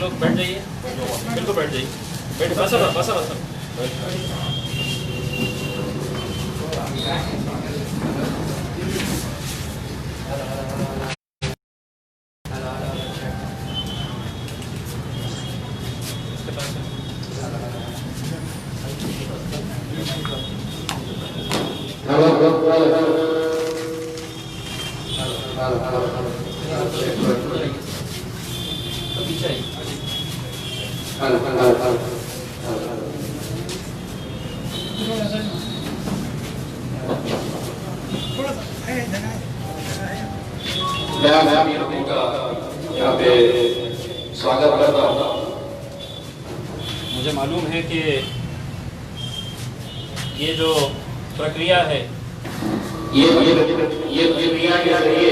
लोग बैठ जाइए, बिल्कुल बैठ जाइए, बैठ बस बस बस। यहाँ पे स्वागत करता हूँ। मुझे मालूम है कि ये जो प्रक्रिया है, ये प्रक्रिया के जरिए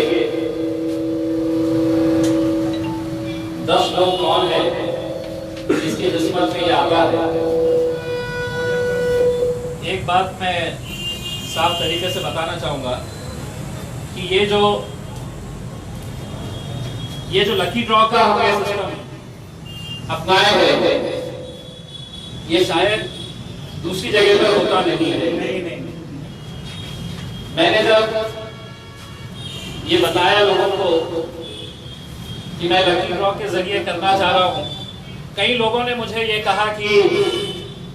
10 लोग कौन है जिसकी किस्मत में ये आता है। एक बात मैं साफ तरीके से बताना चाहूँगा कि ये जो लकी ड्रॉ का हमें सिस्टम अपनाया है, ये शायद दूसरी जगह पर होता नहीं है। मैंने जब ये बताया लोगों को कि मैं लकी ड्रॉ के जरिए करना चाह रहा हूँ, कई लोगों ने मुझे ये कहा कि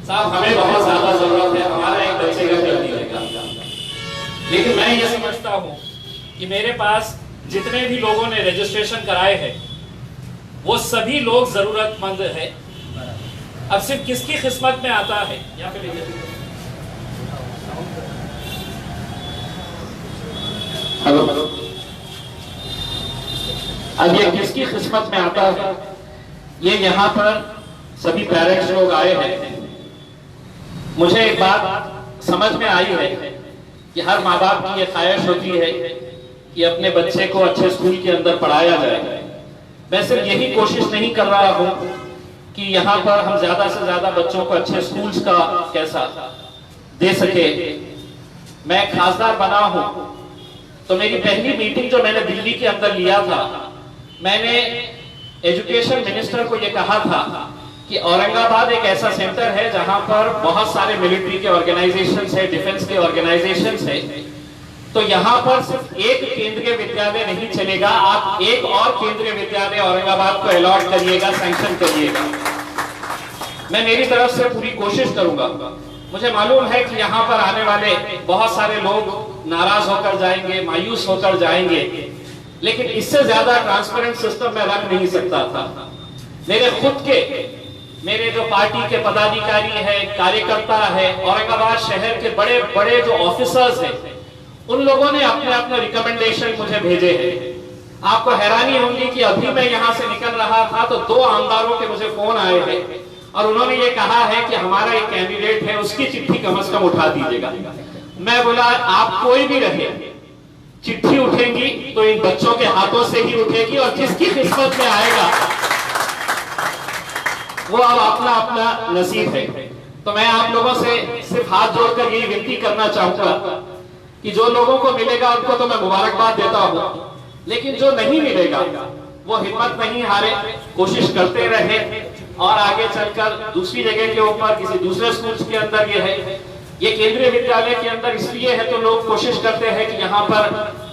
साहब हमें बहुत ज्यादा जरूरत है, हमारा एक बच्चे का कर दीजिएगा। लेकिन मैं ये समझता हूँ कि मेरे पास जितने भी लोगों ने रजिस्ट्रेशन कराए हैं वो सभी लोग जरूरतमंद है। अब सिर्फ किसकी किस्मत में आता है, यहाँ पे लीजिए। हेलो, अब ये किसकी किस्मत में आता है, ये यहाँ पर सभी पेरेंट्स लोग आए हैं। मुझे एक बात समझ में आई है कि हर माँ बाप की ये ख्वाहिश होती है कि अपने बच्चे को अच्छे स्कूल के अंदर पढ़ाया जाए। मैं सिर्फ यही कोशिश नहीं कर रहा हूँ कि यहाँ पर हम ज्यादा से ज्यादा बच्चों को अच्छे स्कूल्स का कैसा दे सके। मैं खासदार बना हूँ तो मेरी पहली मीटिंग जो मैंने दिल्ली के अंदर लिया था, मैंने एजुकेशन मिनिस्टर को ये कहा था कि औरंगाबाद एक ऐसा सेंटर है जहां पर बहुत सारे मिलिट्री के ऑर्गेनाइजेशंस है, डिफेंस के ऑर्गेनाइजेशंस है, तो यहाँ पर सिर्फ एक केंद्रीय विद्यालय नहीं चलेगा, आप एक और केंद्रीय विद्यालय औरंगाबाद को अलॉट करिएगा, सैंक्शन करिएगा। मैं मेरी तरफ से पूरी कोशिश करूंगा। मुझे मालूम है कि यहाँ पर आने वाले बहुत सारे लोग नाराज होकर जाएंगे, मायूस होकर जाएंगे, लेकिन इससे ज्यादा ट्रांसपेरेंट सिस्टम में रख नहीं सकता था। मेरे जो पार्टी के पदाधिकारी है, कार्यकर्ता है, औरंगाबाद शहर के बड़े बड़े जो ऑफिसर्स हैं, उन लोगों ने अपने अपने रिकमेंडेशन मुझे भेजे हैं। आपको हैरानी होगी कि अभी मैं यहाँ से निकल रहा था तो 2 आमदारों के मुझे फोन आए हैं और उन्होंने ये कहा है कि हमारा एक कैंडिडेट है, उसकी चिट्ठी कम से कम उठा दीजिएगा। मैं बोला आप कोई भी रहे, चिट्ठी उठेंगी तो इन बच्चों के हाथों से ही उठेगी और जिसकी किस्मत में आएगा वो अब अपना अपना नसीब है। तो मैं आप लोगों से सिर्फ हाथ जोड़कर यही विनती करना चाहूंगा कि जो लोगों को मिलेगा उनको तो मैं मुबारकबाद देता हूं, लेकिन जो नहीं मिलेगा वो हिम्मत नहीं हारे, कोशिश करते रहे और आगे चलकर दूसरी जगह के ऊपर किसी दूसरे स्कूल के अंदर ये केंद्रीय विद्यालय के अंदर इसलिए है तो लोग कोशिश करते हैं कि यहाँ पर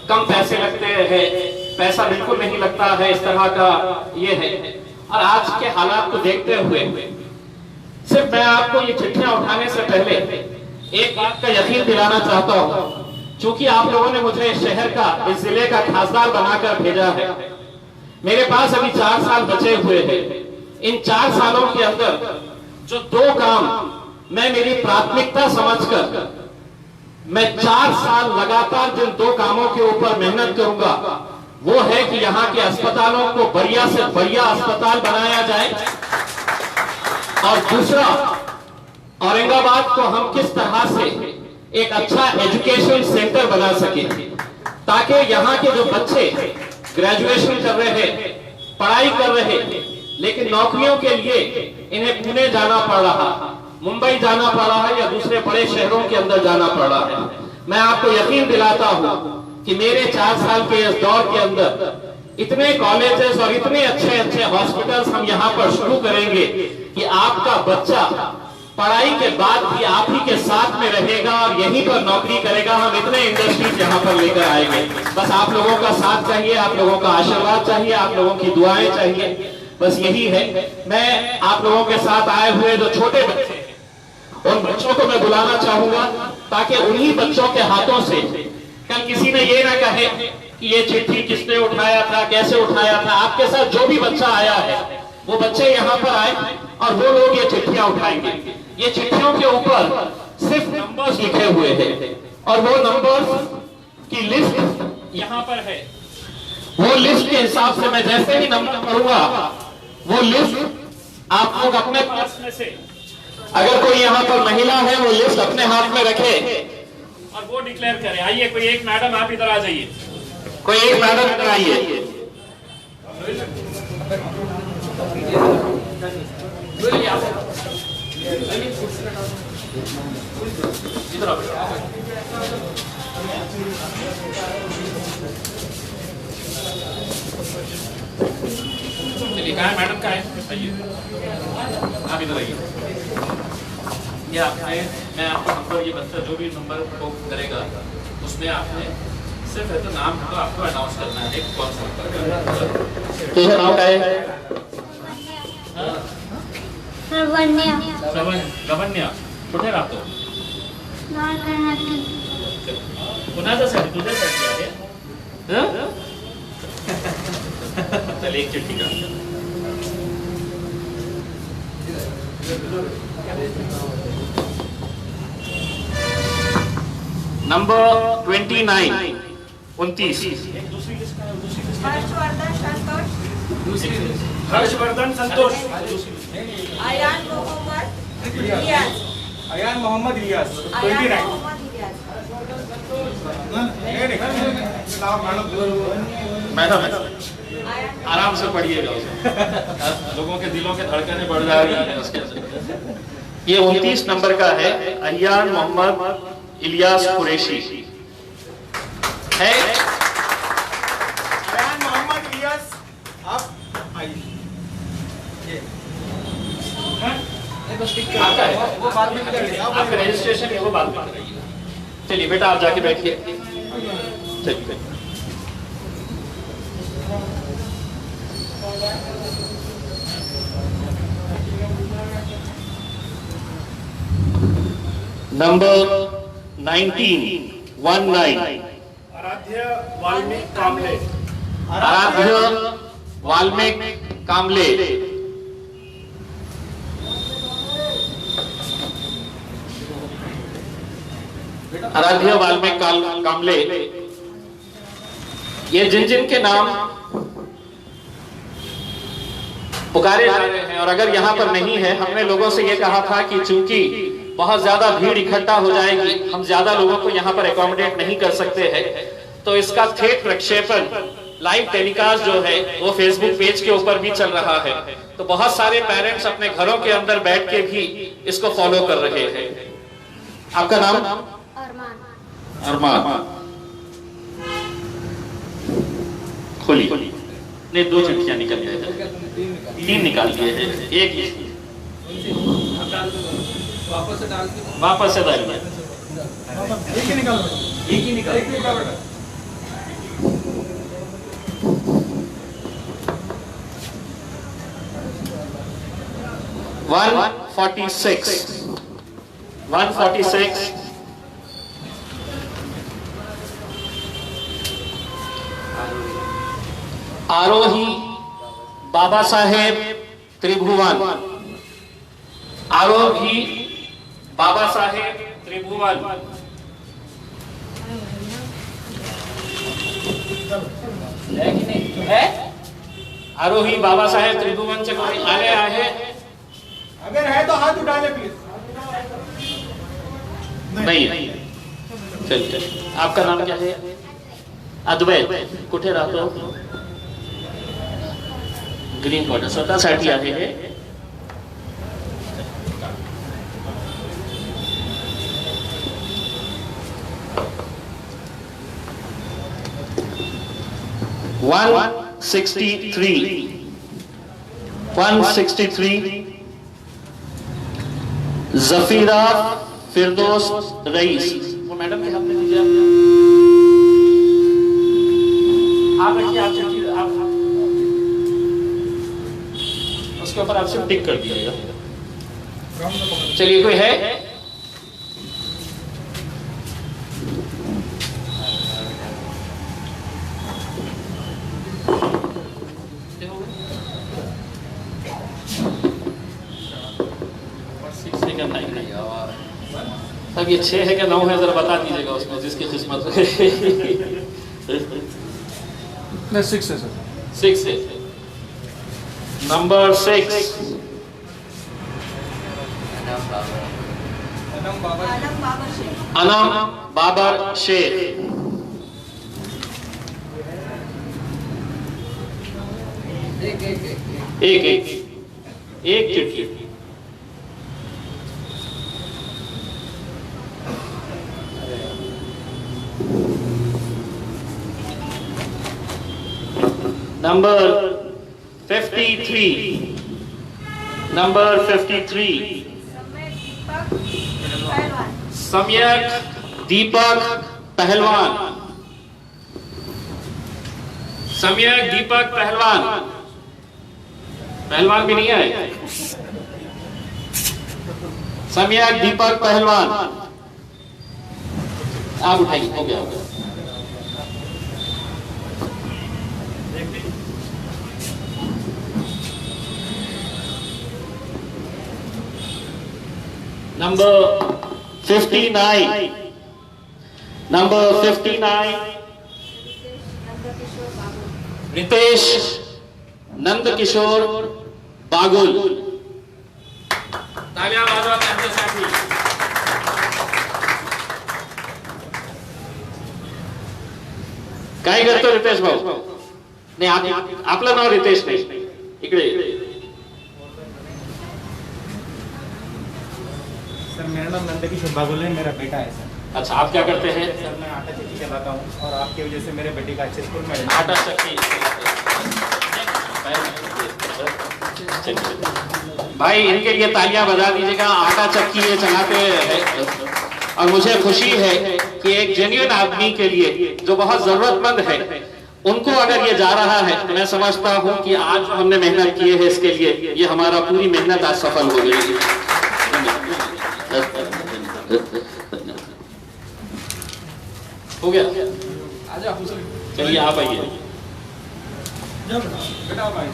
कम पैसे लगते हैं, पैसा बिल्कुल नहीं लगता है, इस तरह का ये है। और आज के हालात को देखते हुए सिर्फ मैं आपको ये चिट्ठियां उठाने से पहले एक बात का यकीन दिलाना चाहता हूँ। चूंकि आप लोगों ने मुझे शहर का, इस जिले का खासदार बनाकर भेजा है, मेरे पास अभी 4 साल बचे हुए हैं। इन 4 सालों के अंदर जो 2 काम मैं मेरी प्राथमिकता समझकर मैं 4 साल लगातार जिन 2 कामों के ऊपर मेहनत करूंगा वो है कि यहाँ के अस्पतालों को बढ़िया से बढ़िया अस्पताल बनाया जाए और दूसरा औरंगाबाद को हम किस तरह से एक अच्छा एजुकेशन सेंटर बना सके ताकि यहाँ के जो बच्चे ग्रेजुएशन कर रहे हैं, पढ़ाई कर रहे हैं, लेकिन नौकरियों के लिए इन्हें पुणे जाना पड़ रहा, मुंबई जाना पड़ रहा है या दूसरे बड़े शहरों के अंदर जाना पड़ रहा है। मैं आपको यकीन दिलाता हूं कि मेरे 4 साल के इस दौर के अंदर इतने कॉलेजेस और इतने अच्छे अच्छे हॉस्पिटल्स हम यहाँ पर शुरू करेंगे कि आपका बच्चा पढ़ाई के बाद भी आप ही के साथ में रहेगा और यहीं पर नौकरी करेगा। हम इतने इंडस्ट्रीज यहाँ पर लेकर आएंगे। बस आप लोगों का साथ चाहिए, आप लोगों का आशीर्वाद चाहिए, आप लोगों की दुआएं चाहिए, बस यही है। मैं आप लोगों के साथ आए हुए जो छोटे बच्चे हैं उन बच्चों को मैं बुलाना चाहूंगा ताकि उन्हीं बच्चों के हाथों से कल किसी ने ये ना कहे कि ये चिट्ठी किसने उठाया था, कैसे उठाया था। आपके साथ जो भी बच्चा आया है वो बच्चे यहाँ पर आए और वो लोग ये चिट्ठियां उठाएंगे। ये चिट्ठियों के ऊपर सिर्फ नंबर्स लिखे हुए हैं और वो नंबर्स की लिस्ट यहाँ पर है। वो लिस्ट के हिसाब से मैं जैसे ही नंबर पढ़ूंगा वो लिस्ट आप लोग अपने पास में से, अगर कोई यहाँ पर महिला है वो लिस्ट अपने हाथ में रखे और वो डिक्लेयर करे। आइए कोई एक मैडम आप इधर आ जाइए, कोई एक मैडम इधर आइए। इधर आओ। लिखा है मैडम का है, आइए आप इधर आइए। ये आपने, मैं आपको नंबर, ये बच्चा जो भी नंबर को करेगा उसमें आपने सिर्फ है तो नाम तो आपको अनाउंस करना है कौन सा नंबर। तो नाम क्या है? लवण्य कुठे राहतो? कुणाच्यासाठी? तुझ्यासाठी आहे? चल एक चिट्ठी का नंबर 29 29 हर्षवर्धन संतोष, अयान मोहम्मद इलियास 29। मैडम आराम से पढ़िएगा लोगों के दिलों के धड़कनें बढ़ जा रही है उसके। ये 29 नंबर का है, अयान मोहम्मद इलियास कुरैशी है। अयान मोहम्मद इलियास, आप आइए। आपका है, वो बाद में करेंगे। आपका रजिस्ट्रेशन है वो बाद में कराइए। चलिए बेटा आप जाके बैठिए। चलिए नंबर 19 आराध्य वाल्मीकि कामले। आराध्य वाल्मीकि कामले। आराध्य वाल्मीकि कामले। ये जिन जिन के नाम पुकारे जा रहे हैं और अगर यहाँ पर नहीं है, हमने लोगों से ये कहा था कि चूंकि बहुत ज्यादा भीड़ इकट्ठा हो जाएगी, हम ज्यादा लोगों को यहाँ पर एकोमोडेट नहीं कर सकते हैं, तो इसका थेट प्रक्षेपण लाइव टेलीकास्ट जो है वो फेसबुक पेज के ऊपर भी चल रहा है। तो बहुत सारे पेरेंट्स अपने घरों के अंदर बैठ के भी इसको फॉलो कर रहे हैं। आपका नाम? अरमान। खोली ने 2 चिट्ठियां निकल गए थे, 3 निकाल लिए हैं, एक ही वापस से डाल दिया। एक ही निकाल, एक ही निकाल। 146 आरोही बाबा साहेब त्रिभुवन। आरोही बाबा साहेब त्रिभुवन। है कि नहीं? है? आरोही बाबा साहेब त्रिभुवन से कोई आले आहे? अगर है तो हाथ उठा ले प्लीज। नहीं है। चलिए आपका नाम क्या है? अद्वैत। कुठे राहतो? Green quarter. स्वतःसाठी आहे हे? वन 163 जफीरा फिरदौस रईस। वो मैडम के हाथ में दीजिए आप रखिए, आप चलिए, आप उसके ऊपर आप सिर्फ टिक कर दीजिएगा। चलिए, कोई है? अब ये 6 है क्या 9 है, जरा बता दीजिएगा उसमें जिसकी किस्मत है। नहीं 6 है सर। 6 है। नंबर 6 अनम बाबर शेख। एक चिट्ठी। नंबर 53 सम्यक दीपक पहलवान। सम्यक दीपक पहलवान। पहलवान भी नहीं है। सम्यक दीपक पहलवान, आप उठाइए। हो गया, हो गया। नंबर 59 रितेश नंद किशोर बागुल। तालियां बजाओ आपके साथी। काय करतो रितेश भाऊ? नाही, आपलं नाव रितेश नाही, इकडे। सर मेरा नाम नंदकिशोर बागुल है, मेरा बेटा है सर। अच्छा, आप क्या करते हैं? सर मैं आटा चक्की चलाता हूँ और आपकी वजह से मेरे बेटे का अच्छे स्कूल में आटा चक्की। भाई इनके लिए तालियां बजा दीजिएगा। आटा चक्की ये चलाते हैं और मुझे खुशी है कि एक जेन्युइन आदमी के लिए जो बहुत जरूरतमंद है उनको अगर ये जा रहा है तो मैं समझता हूं कि आज जो हमने मेहनत की है इसके लिए ये हमारा पूरी मेहनत आज सफल हो गई है। हो गया? चलिए आप आइए। बेटा भाई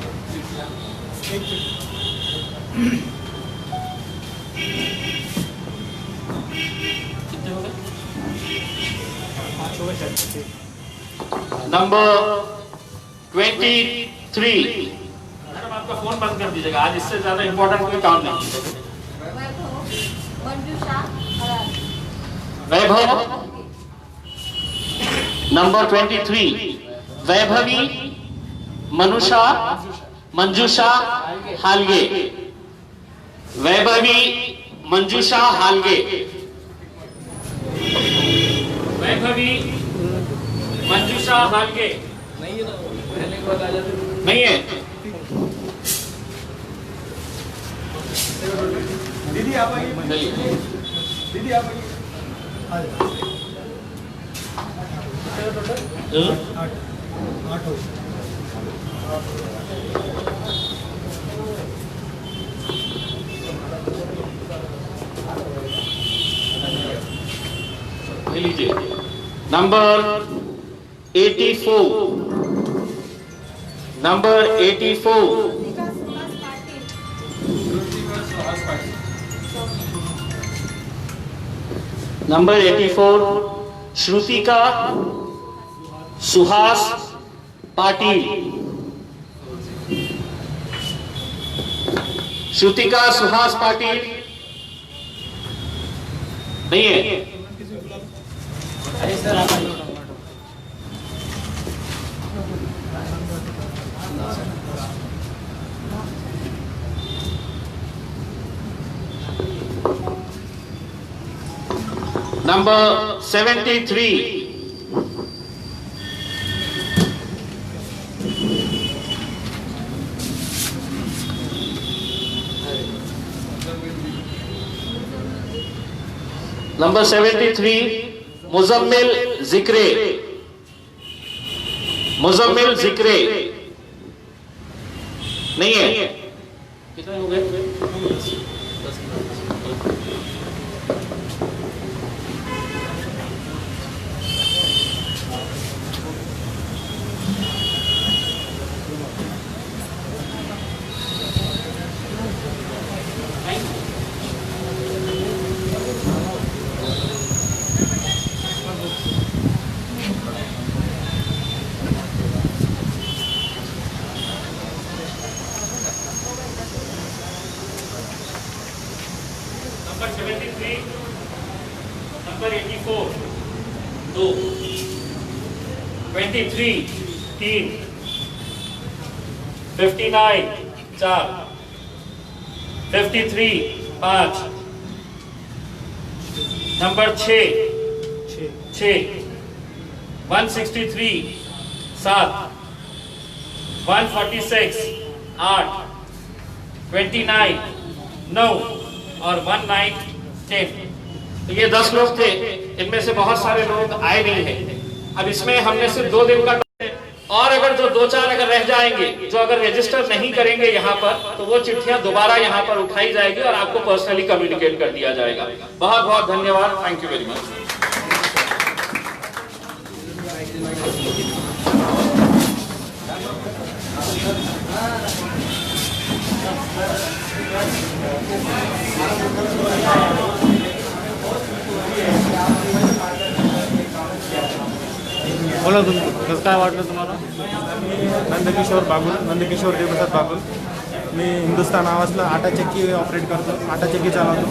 नंबर 23। मैडम आपका फोन बंद कर दीजिएगा, आज इससे ज्यादा इंपॉर्टेंट कोई काम नहीं। वैभव नंबर 23 वैभवी मंजूषा हालगे। वैभवी मंजूषा हालगे। वैभवी मंजूषा हालगे नहीं है। दीदी आप आइए। दीदी आप आइए। आठ हो। लीजिए। Number 84 number 84 Shrutika Suhas Patil. श्रुतिका सुहास पाटिल नहीं है। Number 73 number 73 Muzammil Zikre. मुजम्मिल जिक्रे नहीं है। कितने हो गए? नंबर 73, नंबर 84 2, 23 3, 59 4, 53 5, नंबर 6 163 7, 146 8, 29 9 और 19 10। तो ये 10 लोग थे, इनमें से बहुत सारे लोग आए नहीं हैं। अब इसमें हमने सिर्फ 2 दिन का, और अगर जो 2-4 अगर रह जाएंगे, जो अगर रजिस्टर नहीं करेंगे यहाँ पर, तो वो चिट्ठियां दोबारा यहाँ पर उठाई जाएगी और आपको पर्सनली कम्युनिकेट कर दिया जाएगा। बहुत बहुत धन्यवाद। Thank you very much. बोला तुम्ही कसं काय वाटलं तुम्हाला? नंदकिशोर देवप्रसाद बागुल. मी हिंदुस्तान आवाजला आटा चक्की ऑपरेट करतो, आटा चक्की चालवतो.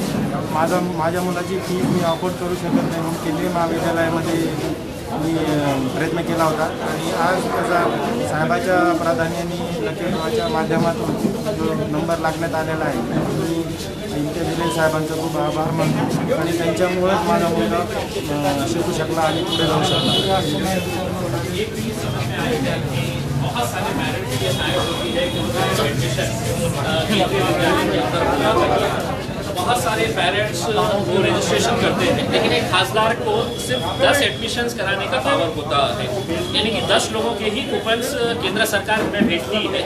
माझ्या मुलाची फी मी अफोर्ड करू शकत नाही म्हणून केंद्रीय महाविद्यालयामध्ये मी प्रयत्न केला होता आणि आज त्याचा साहेबाच्या प्राधान्याने लकीच्या माध्यमातून जो नंबर लागण्यात आलेला आहे, मी इम्तियाज जलील साहेबांचा खूप आभार मानतो आणि त्यांच्यामुळेच माझा मुलगा शिकू शकला आणि पुढे जाऊ शकला. बहुत सारे पेरेंट्स की शायद होती है कि उनका एडमिशन बहुत सारे पेरेंट्स वो रजिस्ट्रेशन करते हैं, लेकिन एक खासदार को सिर्फ 10 एडमिशन्स कराने का पावर होता है, यानी कि 10 लोगों के ही कूपन्स केंद्र सरकार उन्हें भेजती है।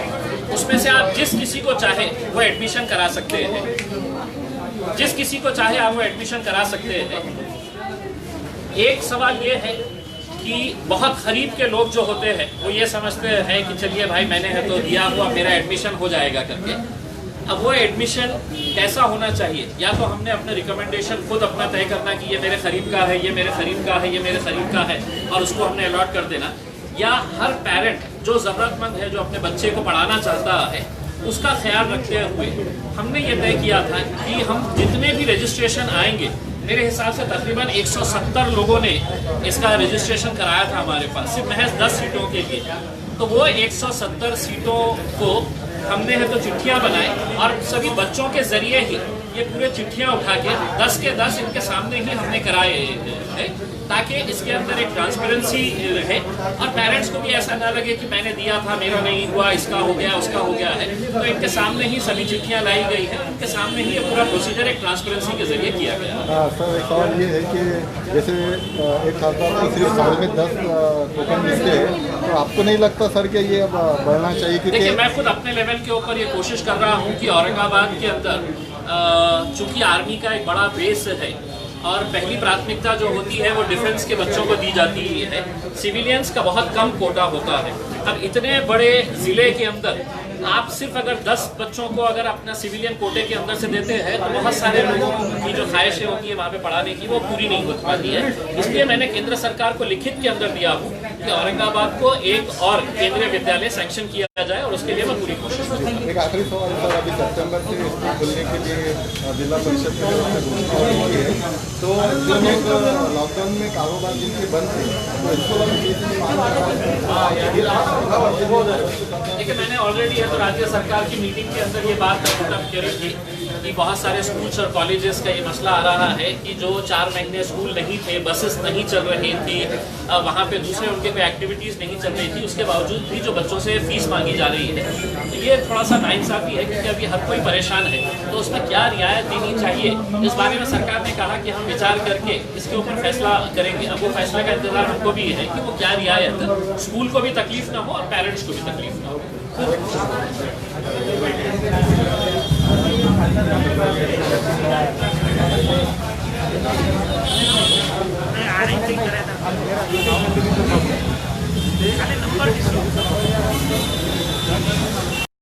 उसमें से आप जिस किसी को चाहे वो एडमिशन करा सकते हैं, जिस किसी को चाहे आप वो एडमिशन करा सकते हैं। एक सवाल ये है कि बहुत गरीब के लोग जो होते हैं वो ये समझते हैं कि चलिए भाई मैंने है तो दिया हुआ, मेरा एडमिशन हो जाएगा करके। अब वो एडमिशन कैसा होना चाहिए, या तो हमने अपने रिकमेंडेशन खुद अपना तय करना कि ये मेरे करीब का है, ये मेरे करीब का है, ये मेरे करीब का है, और उसको हमने अलॉट कर देना, या हर पेरेंट जो ज़रूरतमंद है, जो अपने बच्चे को पढ़ाना चाहता है, उसका ख्याल रखते हुए हमने ये तय किया था कि हम जितने भी रजिस्ट्रेशन आएंगे, मेरे हिसाब से तकरीबन 170 लोगों ने इसका रजिस्ट्रेशन कराया था हमारे पास, सिर्फ महज 10 सीटों के लिए। तो वो 170 सीटों को हमने है तो चिट्ठियां बनाई और सभी बच्चों के जरिए ही ये पूरे चिट्ठियां उठा के 10 के 10 इनके सामने ही हमने कराए हैं, ताकि इसके अंदर एक ट्रांसपेरेंसी रहे और पेरेंट्स को भी ऐसा ना लगे कि मैंने दिया था, मेरा नहीं हुआ, इसका हो गया, उसका हो गया है। तो इनके सामने ही सभी चिट्ठियां लाई गई हैं, उनके सामने ही ये पूरा प्रोसीजर एक ट्रांसपेरेंसी के जरिए किया गया। सर एक सवाल ये है कि जैसे एक खासदार को सिर्फ साल में 10 टोकन मिलते हैं, तो आपको नहीं लगता सर कि ये अब बढ़ना चाहिए? देखिए, मैं खुद अपने लेवल के ऊपर ये कोशिश कर रहा हूँ कि औरंगाबाद के अंदर चूँकि आर्मी का एक बड़ा बेस है और पहली प्राथमिकता जो होती है वो डिफेंस के बच्चों को दी जाती है, सिविलियंस का बहुत कम कोटा होता है। अब इतने बड़े ज़िले के अंदर आप सिर्फ अगर 10 बच्चों को अगर अपना सिविलियन कोटे के अंदर से देते हैं तो बहुत सारे लोगों की जो ख्वाहिशें होती है वहाँ पे पढ़ाने की वो पूरी नहीं हो पाती है। इसलिए मैंने केंद्र सरकार को लिखित के अंदर दिया हूँ कि औरंगाबाद को एक और केंद्रीय विद्यालय सैंक्शन किया जाए और उसके लिए मैं पूरी कोशिश करूँगा। एक आखिरी सवाल सर, अभी सितंबर से स्कूल खुलने के लिए जिला परिषद के घोषणा हुई है, तो जो लोग लॉकडाउन में कारोबार जिनके बंद थे तो इसको देखिए, मैंने ऑलरेडी है तो राज्य सरकार की मीटिंग के अंदर ये बात करी थी कि बहुत सारे स्कूल्स और कॉलेजेस का ये मसला आ रहा है कि जो 4 महीने स्कूल नहीं थे, बसेस नहीं चल रही थी, वहाँ पे दूसरे उनके कोई एक्टिविटीज़ नहीं चल रही थी, उसके बावजूद भी जो बच्चों से फीस मांगी जा रही है, तो ये थोड़ा सा नाइंसाफ़ी है क्योंकि अभी हर कोई परेशान है। तो उसमें क्या रियायत देनी चाहिए, इस बारे में सरकार ने कहा कि हम विचार करके इसके ऊपर फैसला करेंगे। अब वो फैसले का इंतजार हमको भी है कि वो क्या रियायत स्कूल को भी तकलीफ ना हो और पेरेंट्स को भी तकलीफ ना हो। नंबर